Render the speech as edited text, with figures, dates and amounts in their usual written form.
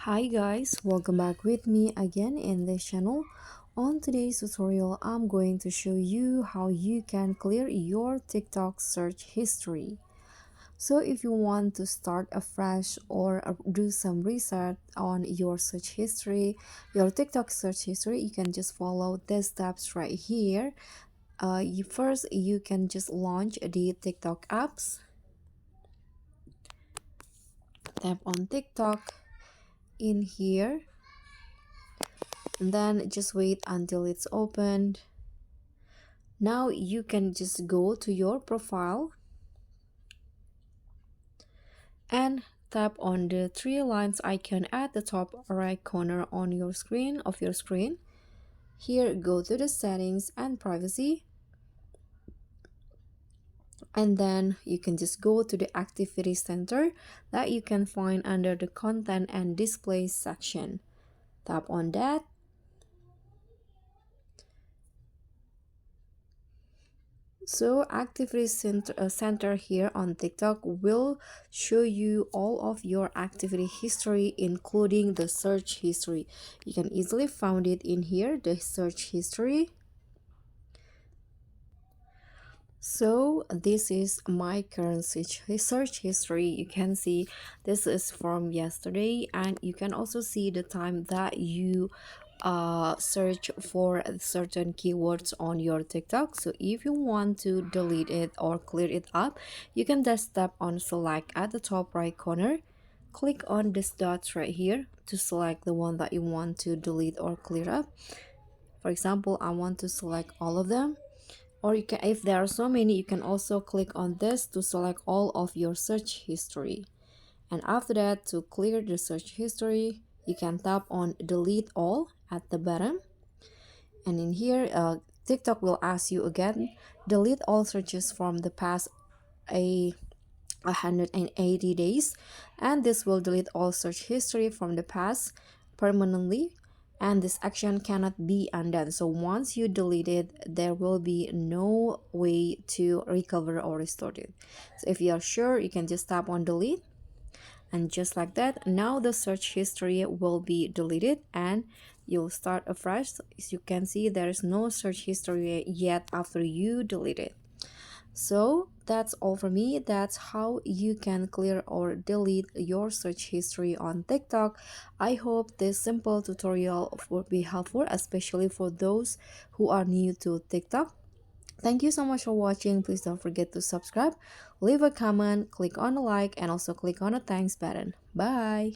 Hi guys, welcome back with me again in this channel. On today's tutorial, I'm going to show you how you can clear your TikTok search history. So if you want to start afresh or do some research on your search history, your TikTok search history, you can just follow the steps right here. First, you can just launch the TikTok apps. Tap on TikTok in here and then just wait until it's opened. Now you can just go to your profile and tap on the three lines icon at the top right corner on your screen Here, go to the settings and privacy, and then you can just go to the activity center that you can find under the content and display section. Tap on that. So activity center here on TikTok will show you all of your activity history, including the search history. You can easily find it in here, the search history. So this is my current search history. You can see this is from yesterday, and you can also see the time that you search for certain keywords on your TikTok. So if you want to delete it or clear it up, you can just tap on select at the top right corner. Click on this dots right here to select the one that you want to delete or clear up. For example, I want to select all of them. Or you can, if there are so many, you can also click on this to select all of your search history. And after that, to clear the search history, you can tap on delete all at the bottom. And in here, TikTok will ask you again, delete all searches from the past a 180 days, and this will delete all search history from the past permanently, and this action cannot be undone. So once you delete it, there will be no way to recover or restore it. So if you are sure, you can just tap on delete, and just like that, now the search history will be deleted and you'll start afresh. As you can see, there is no search history yet after you delete it. So that's all for me. That's how you can clear or delete your search history on TikTok. I hope this simple tutorial will be helpful, especially for those who are new to TikTok. Thank you so much for watching. Please don't forget to subscribe, leave a comment, click on the like, and also click on the thanks button. Bye.